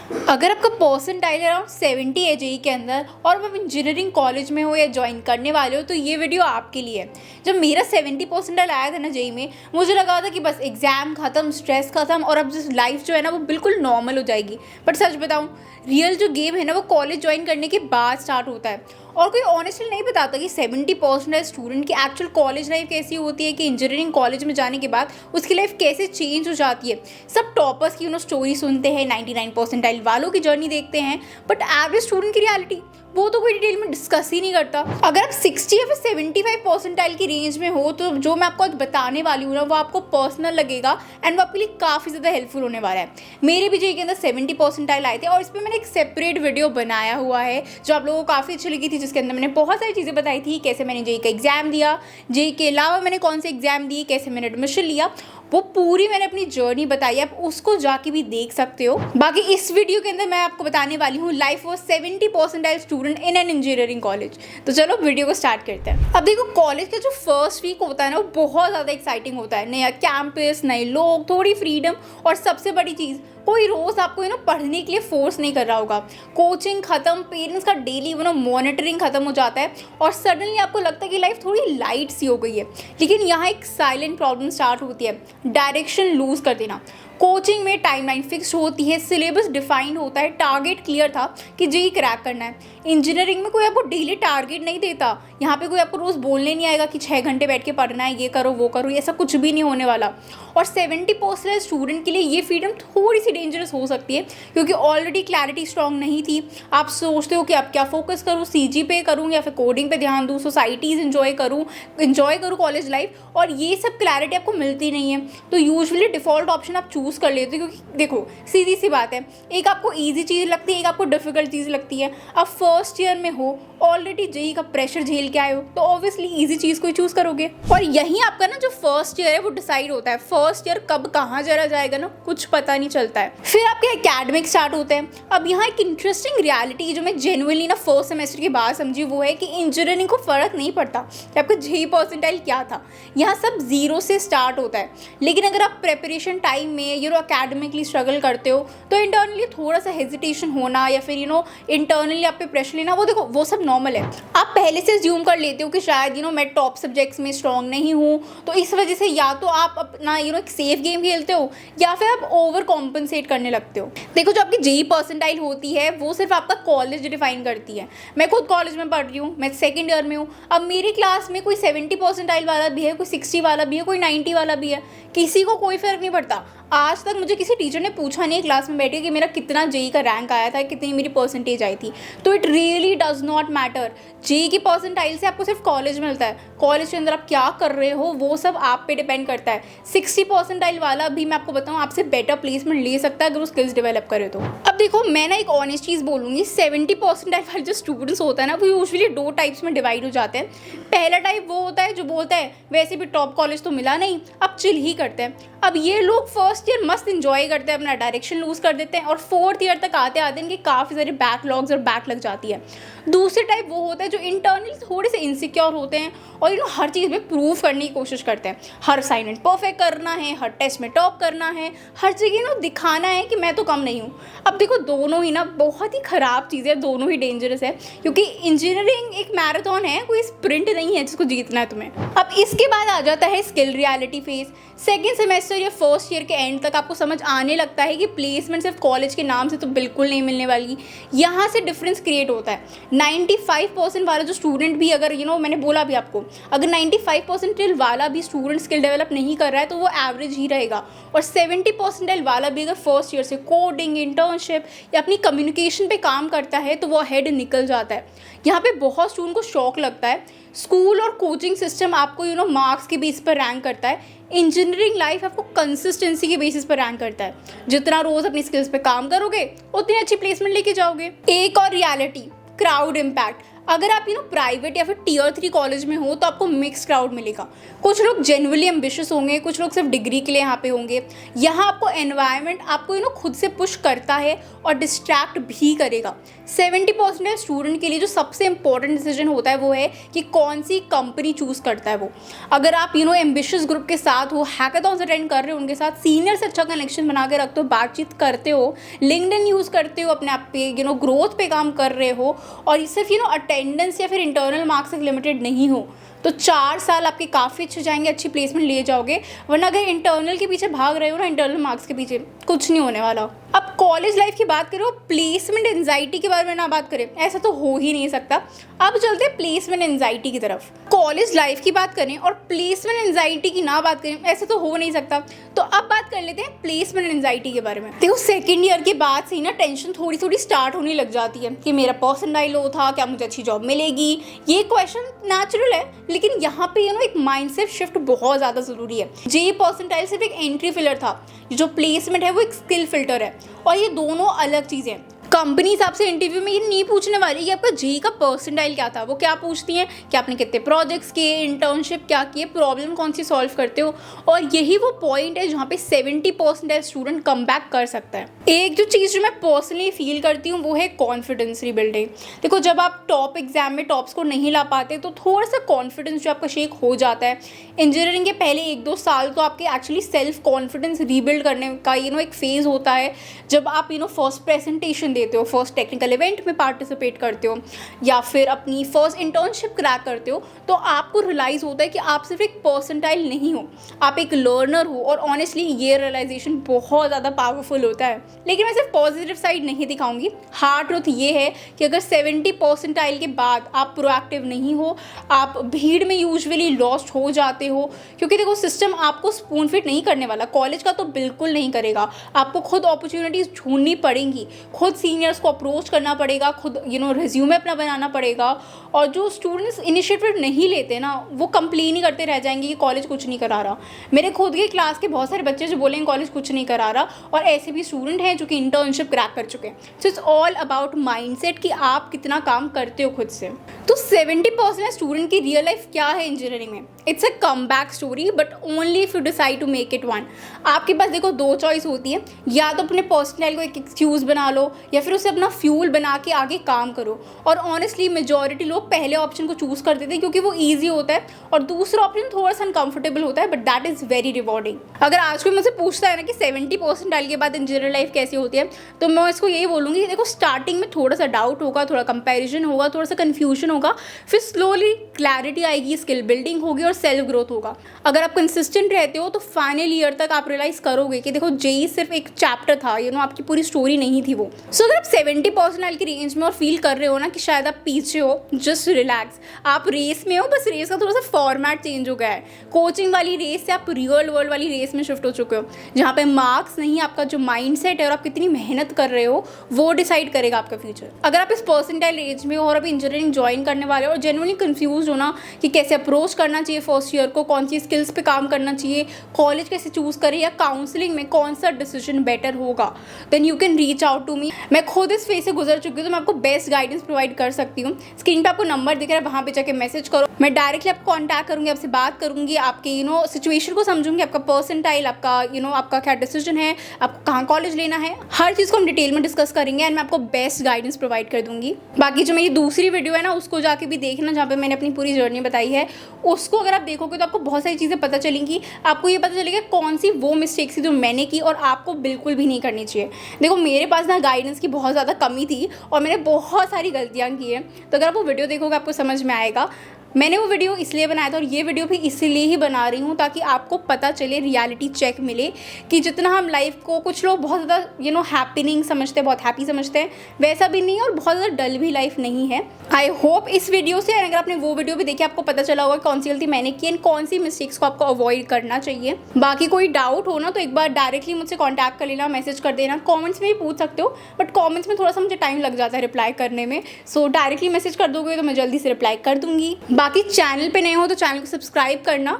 अगर आपका percentile around 70 है जेई के अंदर और आप इंजीनियरिंग कॉलेज में हो या ज्वाइन करने वाले हो तो ये वीडियो आपके लिए है। जब मेरा 70 परसेंटाइल आया था ना जेई में, मुझे लगा था कि बस एग्जाम खत्म, स्ट्रेस खत्म और अब जिस लाइफ जो है ना वो बिल्कुल नॉर्मल हो जाएगी। बट सच बताऊँ, रियल जो गेम है ना वो कॉलेज ज्वाइन करने के बाद स्टार्ट होता है। और कोई ऑनेस्टली नहीं बताता कि 70% स्टूडेंट की एक्चुअल कॉलेज लाइफ कैसी होती है, कि इंजीनियरिंग कॉलेज में जाने के बाद उसकी लाइफ कैसे चेंज हो जाती है। सब टॉपर्स की स्टोरी सुनते हैं, 99 परसेंटाइल वालों की जर्नी देखते हैं, बट एवरेज स्टूडेंट की रियलिटी वो तो कोई डिटेल में डिस्कस ही नहीं करता। अगर आप 60 या फिर 75 परसेंटाइल की रेंज में हो तो जो मैं आपको आज बताने वाली हूँ ना वो आपको पर्सनल लगेगा एंड वो आपके लिए काफ़ी ज़्यादा हेल्पफुल होने वाला है। मेरे भी जेई के अंदर 70 परसेंटाइल आए थे और इस पर मैंने एक सेपरेट वीडियो बनाया हुआ है जो आप लोगों को काफ़ी अच्छी लगी थी, जिसके अंदर मैंने बहुत सारी चीज़ें बताई थी, कैसे मैंने जेई का एग्जाम दिया, जेई के अलावा मैंने कौन से एग्जाम दिए, कैसे मैंने एडमिशन लिया, वो पूरी मैंने अपनी जर्नी बताई है। आप उसको जाके भी देख सकते हो। बाकी इस वीडियो के अंदर मैं आपको बताने वाली हूँ life of 70 percentile student in an engineering college. तो चलो वीडियो को स्टार्ट करते हैं। अब देखो, कॉलेज का जो फर्स्ट वीक होता है ना वो बहुत ज़्यादा एक्साइटिंग होता है। नया कैंपस, नए लोग, थोड़ी फ्रीडम और सबसे बड़ी चीज़, कोई रोज़ आपको पढ़ने के लिए फोर्स नहीं कर रहा होगा। कोचिंग खत्म, पेरेंट्स का डेली मॉनिटरिंग खत्म हो जाता है और सडनली आपको लगता है कि लाइफ थोड़ी लाइट सी हो गई है। लेकिन यहाँ एक साइलेंट प्रॉब्लम स्टार्ट होती है, डायरेक्शन लूज कर देना। कोचिंग में टाइमलाइन फिक्स होती है, सिलेबस डिफाइंड होता है, टारगेट क्लियर था कि जेई क्रैक करना है। इंजीनियरिंग में कोई आपको डेली टारगेट नहीं देता। यहाँ पे कोई आपको रोज़ बोलने नहीं आएगा कि 6 घंटे बैठ के पढ़ना है, ये करो वो करो, ऐसा कुछ भी नहीं होने वाला। और 70% स्टूडेंट के लिए ये फ्रीडम थोड़ी सी डेंजरस हो सकती है क्योंकि ऑलरेडी क्लैरिटी स्ट्रॉन्ग नहीं थी। आप सोचते हो कि आप क्या फोकस करूँ, सीजी पे करूँ या फिर कोडिंग पे ध्यान दूँ, सोसाइटीज़ इन्जॉय करूँ कॉलेज लाइफ, और ये सब क्लैरिटी आपको मिलती नहीं है। तो यूजुअली डिफ़ॉल्ट ऑप्शन आप चूज़ कर लेते हो क्योंकि देखो सीधी सी बात है, एक आपको ईजी चीज़ लगती है, एक आपको डिफिकल्ट चीज़ लगती है। आप फर्स्ट ईयर में हो, ऑलरेडी जेई का प्रेशर झेल के आए हो, तो ऑब्वियसली ईजी चीज़ को ही चूज़ करोगे। और यहीं आपका ना जो फर्स्ट ईयर है वो डिसाइड होता है। फर्स्ट ईयर कब कहाँ जरा जाएगा ना कुछ पता नहीं चलता है। फिर आपके एकेडमिक स्टार्ट होते हैं। अब यहाँ एक इंटरेस्टिंग रियलिटी जो मैं जेन्युइनली ना फर्स्ट सेमेस्टर के बाद समझी वो है कि इंजीनियरिंग को फ़र्क नहीं पड़ता कि आपका जेई परसेंटाइल क्या था। यहाँ सब जीरो से स्टार्ट होता है। लेकिन अगर आप प्रेपरेशन टाइम में एकेडमिकली स्ट्रगल करते हो तो इंटरनली थोड़ा सा हेजिटेशन होना या फिर इंटरनली आप पे प्रेशर लेना, वो देखो वो सब नॉर्मल है। आप पहले से अज्यूम कर लेते हो कि शायद मैं टॉप सब्जेक्ट्स में स्ट्रॉन्ग नहीं हूँ, तो इस वजह से या तो आप अपना एक सेफ गेम खेलते हो या फिर आप ओवर कॉम्पनसेट करने लगते हो। देखो, जो आपकी जेई परसेंटाइल होती है वो सिर्फ आपका कॉलेज डिफाइन करती है। मैं खुद कॉलेज में पढ़ रही हूँ, मैं सेकेंड ईयर में हूँ। अब मेरी क्लास में कोई 70 परसेंटाइल वाला भी है, कोई 60 वाला भी है, कोई 90 वाला भी है, किसी को कोई फर्क नहीं पड़ता। आज तक मुझे किसी टीचर ने पूछा नहीं क्लास में बैठे कि मेरा कितना जेई का रैंक आया था, कितनी मेरी परसेंटेज आई थी। तो it really does not matter. JEE की परसेंटाइल से आपको सिर्फ कॉलेज मिलता है। कॉलेज के अंदर आप क्या कर रहे हो वो सब आप पे डिपेंड करता है। 60 परसेंटाइल वाला भी मैं आपको बताऊँ आपसे बेटर प्लेसमेंट ले सकता है अगर वो स्किल्स डेवलप करे तो। अब देखो, मैं ना एक ऑनेस्ट चीज़ बोलूँगी, 70 परसेंटाइल वाले जो स्टूडेंट्स होता है ना वो यूजुअली 2 टाइप्स में डिवाइड हो जाते हैं। पहला टाइप वो होता है जो बोलता है वैसे भी टॉप कॉलेज तो मिला नहीं, अब चिल ही करते हैं। अब ये लोग फर्स्ट ईयर मस्त इंजॉय करते हैं, अपना डायरेक्शन लूज कर देते हैं और फोर्थ ईयर तक आते आते इनके काफ़ी सारे बैकलॉग्स और बैक लग जाती है। दूसरे टाइप वो होता है जो इंटरनली थोड़े से इनसिक्योर होते हैं और हर चीज़ में प्रूव करने की कोशिश करते हैं। हर असाइनमेंट परफेक्ट करना है, हर टेस्ट में टॉप करना है, हर जगह दिखाना है कि मैं तो कम नहीं हूँ। अब देखो, दोनों ही बहुत ही ख़राब चीज़ है, दोनों ही डेंजरस है क्योंकि इंजीनियरिंग एक मैराथन है, कोई स्प्रिंट नहीं है जिसको जीतना है तुम्हें। अब इसके बाद आ जाता है skill reality phase. Second semester या फर्स्ट ईयर के एंड तक आपको समझ आने लगता है कि प्लेसमेंट सिर्फ कॉलेज के नाम से तो बिल्कुल नहीं मिलने वाली। यहाँ से डिफरेंस क्रिएट होता है। 95% वाला जो स्टूडेंट भी अगर मैंने बोला भी आपको, अगर 95% वाला भी स्टूडेंट स्किल डेवलप नहीं कर रहा है तो वो एवरेज ही रहेगा। और 70% वाला भी अगर फर्स्ट ईयर से कोडिंग, इंटर्नशिप या अपनी कम्युनिकेशन पे काम करता है तो वो हेड निकल जाता है। यहाँ पे बहुत स्टूडेंट को शौक लगता है। स्कूल और कोचिंग सिस्टम आपको मार्क्स के बेस पर रैंक करता है। इंजीनियरिंग लाइफ आपको कंसिस्टेंसी के बेसिस पर रैंक करता है। जितना रोज अपनी स्किल्स पे काम करोगे उतनी अच्छी प्लेसमेंट लेके जाओगे। एक और रियलिटी, क्राउड इम्पैक्ट। अगर आप प्राइवेट या फिर टियर 3 कॉलेज में हो तो आपको मिक्स क्राउड मिलेगा। कुछ लोग जेन्युइनली एम्बिशियस होंगे, कुछ लोग सिर्फ डिग्री के लिए यहाँ पे होंगे। यहाँ आपको एनवायरनमेंट आपको खुद से पुश करता है और डिस्ट्रैक्ट भी करेगा। 70% स्टूडेंट के लिए जो सबसे इंपॉर्टेंट डिसीजन होता है वो है कि कौन सी कंपनी चूज़ करता है वो। अगर आप एम्बिशियस ग्रुप के साथ हो, हैकाथॉन्स अटेंड कर रहे हो, उनके साथ सीनियर से अच्छा कनेक्शन बना के रखते हो, बातचीत करते हो, लिंक्डइन यूज़ करते हो, अपने आप पे ग्रोथ पे काम कर रहे हो, और सिर्फ अटेंडेंस या फिर इंटरनल मार्क्स तक लिमिटेड नहीं हो, तो 4 साल आपके काफ़ी अच्छे जाएंगे, अच्छी प्लेसमेंट ले जाओगे। वरना अगर इंटरनल के पीछे भाग रहे हो ना, इंटरनल मार्क्स के पीछे, कुछ नहीं होने वाला। अब कॉलेज लाइफ की बात करो, प्लेसमेंट एंजाइटी के बारे में ना बात करें, ऐसा तो हो ही नहीं सकता। अब चलते हैं प्लेसमेंट एंजाइटी की तरफ। कॉलेज लाइफ की बात करें और प्लेसमेंट एंजाइटी की ना बात करें, ऐसा तो हो नहीं सकता। तो अब बात कर लेते हैं प्लेसमेंट एंजाइटी के बारे में। देखो, सेकेंड ईयर के बाद से ना टेंशन थोड़ी थोड़ी स्टार्ट होने लग जाती है कि मेरा परसेंटाइल लो था, क्या मुझे अच्छी जॉब मिलेगी। ये क्वेश्चन नेचुरल है, लेकिन यहाँ पे एक माइंडसेट शिफ्ट बहुत ज़्यादा ज़रूरी है। जेईई परसेंटाइल सिर्फ एक एंट्री फिल्टर था, जो प्लेसमेंट है वो एक स्किल फिल्टर है, और ये दोनों अलग चीज़ें हैं। कंपनीज आपसे इंटरव्यू में ये नहीं पूछने वाली कि आपका जेईई का परसेंटाइल क्या था। वो क्या पूछती हैं कि आपने कितने प्रोजेक्ट्स किए, इंटर्नशिप क्या किए, प्रॉब्लम कौन सी सॉल्व करते हो। और यही वो पॉइंट है जहाँ पे 70% स्टूडेंट कम बैक कर सकता है। एक जो चीज़ जो मैं पर्सनली फील करती हूँ वो है कॉन्फिडेंस रीबिल्डिंग। देखो, जब आप टॉप एग्जाम में टॉप्स को नहीं ला पाते तो थोड़ा सा कॉन्फिडेंस जो आपका शेक हो जाता है। इंजीनियरिंग के पहले 1-2 साल तो आपके एक्चुअली सेल्फ कॉन्फिडेंस रीबिल्ड करने का एक फेज़ होता है, जब आप फर्स्ट प्रेजेंटेशन देते हो, फर्स्ट टेक्निकल इवेंट में पार्टिसिपेट करते हो, या फिर अपनी फर्स्ट इंटर्नशिप क्रैक करते हो, तो आपको रियलाइज़ होता है कि आप सिर्फ एक परसेंटाइल नहीं हो, आप एक लर्नर हो। और ऑनेस्टली ये रियलाइजेशन बहुत ज़्यादा पावरफुल होता है। लेकिन मैं सिर्फ पॉजिटिव साइड नहीं दिखाऊंगी। हार्ड ट्रुथ ये है कि अगर 70 परसेंटाइल के बाद आप प्रोएक्टिव नहीं हो, आप भीड़ में यूजुअली लॉस्ट हो जाते हो। क्योंकि देखो, सिस्टम आपको स्पून फिट नहीं करने वाला, कॉलेज का तो बिल्कुल नहीं करेगा। आपको खुद अपॉर्चुनिटीज़ ढूंढनी पड़ेंगी, खुद सीनियर्स को अप्रोच करना पड़ेगा, खुद रिज्यूमे अपना बनाना पड़ेगा। और जो स्टूडेंट्स इनिशिएटिव नहीं लेते ना, वो कंप्लेन ही करते रह जाएंगे कि कॉलेज कुछ नहीं करा रहा। मेरे खुद के क्लास के बहुत सारे बच्चे जो बोलेंगे कॉलेज कुछ नहीं करा रहा, और ऐसे भी स्टूडेंट हैं जो कि इंटर्नशिप क्रैक कर चुके हैं। So it's all about mindset कि आप कितना काम करते हो खुद से। तो 70% स्टूडेंट की रियल लाइफ क्या है इंजीनियरिंग में? It's a comeback story, but only if you decide to make it one. आपके पास देखो 2 चॉइस होती है, या तो अपने पर्सनल को एक एक्सक्यूज़ बना लो, या फिर उसे अपना फ्यूल बना के आगे काम करो। और ऑनेस्टली मेजॉरिटी लोग पहले ऑप्शन को चूज़ कर देते हैं क्योंकि वो ईजी होता है, और दूसरा ऑप्शन थोड़ा सा अनकंफर्टेबल होता है, but that is very rewarding. अगर आज कोई मुझसे पूछता है ना कि 70% डाल के बाद इंजीनियर लाइफ कैसी होती है, तो मैं इसको यही बोलूँगी कि देखो, स्टार्टिंग में थोड़ा सा डाउट होगा, थोड़ा कंपैरिजन होगा, थोड़ा सा कन्फ्यूजन होगा, फिर स्लोली क्लैरिटी आएगी, स्किल बिल्डिंग होगी और सेल्फ ग्रोथ होगा। अगर आप कंसिस्टेंट रहते हो तो फाइनल ईयर तक आप रियलाइज़ करोगे कि देखो, जेईई सिर्फ एक चैप्टर था, आपकी पूरी स्टोरी नहीं थी वो। सो अगर आप 70% की रेंज में और फील कर रहे हो ना कि शायद आप पीछे हो, जस्ट रिलैक्स। आप रेस में हो, बस रेस का थोड़ा सा फॉर्मेट चेंज हो गया है। कोचिंग वाली रेस से आप रियल वर्ल्ड वाली रेस में शिफ्ट हो चुके हो, जहाँ पे मार्क्स नहीं, आपका जो माइंडसेट है और आप कितनी मेहनत कर रहे हो वो डिसाइड करेगा आपका फ्यूचर। अगर आप इस परसेंटाइल रेंज में हो और अभी इंजीनियरिंग ज्वाइन करने वाले हो और जेन्युइनली कंफ्यूज हो ना कि कैसे अप्रोच करना चाहिए फर्स्ट ईयर को, कौन सी स्किल्स पे काम करना चाहिए, कॉलेज कैसे चूज़ करें, या काउंसलिंग में कौन सा डिसीजन बेटर होगा, then you can reach out to me. मैं खुद इस फेज से गुजर चुकी हूँ, तो मैं आपको बेस्ट गाइडेंस प्रोवाइड कर सकती हूँ। स्क्रीन पे आपको नंबर दिख रहा है, वहाँ पे जाके मैसेज करो, मैं डायरेक्टली आपको कॉन्टैक्ट करूँगी, आपसे बात करूँगी, आपके सिचुएशन को समझूंगी, आपका पर्सेंटाइल, आपका आपका क्या डिसीजन है, आपको कहाँ कॉलेज लेना है, हर चीज़ को हम डिटेल में डिस्कस करेंगे, एंड मैं आपको बेस्ट गाइडेंस प्रोवाइड कर दूँगी। बाकी जो मेरी दूसरी वीडियो है ना, उसको जाके भी देखना, जहाँ पे मैंने अपनी पूरी जर्नी बताई है। उसको अगर आप देखोगे तो आपको बहुत सारी चीज़ें पता चलेंगी। आपको ये पता चलेगा कौन सी वो मिस्टेक्स थी जो मैंने की और आपको बिल्कुल भी नहीं करनी चाहिए। देखो, मेरे पास ना गाइडेंस की बहुत ज़्यादा कमी थी और मैंने बहुत सारी गलतियाँ की हैं, तो अगर आप वो वीडियो देखोगे आपको समझ में आएगा। मैंने वो वीडियो इसलिए बनाया था और ये वीडियो भी इसलिए ही बना रही हूँ ताकि आपको पता चले, रियलिटी चेक मिले कि जितना हम लाइफ को, कुछ लोग बहुत ज़्यादा हैपनिंग समझते हैं, बहुत हैप्पी समझते हैं, वैसा भी नहीं है और बहुत ज़्यादा डल भी लाइफ नहीं है। आई होप इस वीडियो से, अगर आपने वो वीडियो भी देखी, आपको पता चला होगा कौन सी गलती मैंने की एंड कौन सी मिस्टेक्स को आपको अवॉइड करना चाहिए। बाकी कोई डाउट हो ना तो एक बार डायरेक्टली मुझसे कॉन्टैक्ट कर लेना, मैसेज कर देना, कॉमेंट्स में भी पूछ सकते हो, बट कॉमेंट्स में थोड़ा सा मुझे टाइम लग जाता है रिप्लाई करने में। सो डायरेक्टली मैसेज कर दोगे तो मैं जल्दी से रिप्लाई कर दूँगी। बाकी चैनल पे नए हो तो चैनल को सब्सक्राइब करना।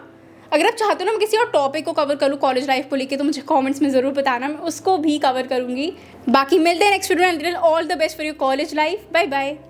अगर आप चाहते हो ना मैं किसी और टॉपिक को कवर करूँ कॉलेज लाइफ को लेके, तो मुझे कमेंट्स में ज़रूर बताना, मैं उसको भी कवर करूँगी। बाकी मिलते हैं नेक्स्ट वीडियो में। All the best for your college life. Bye bye.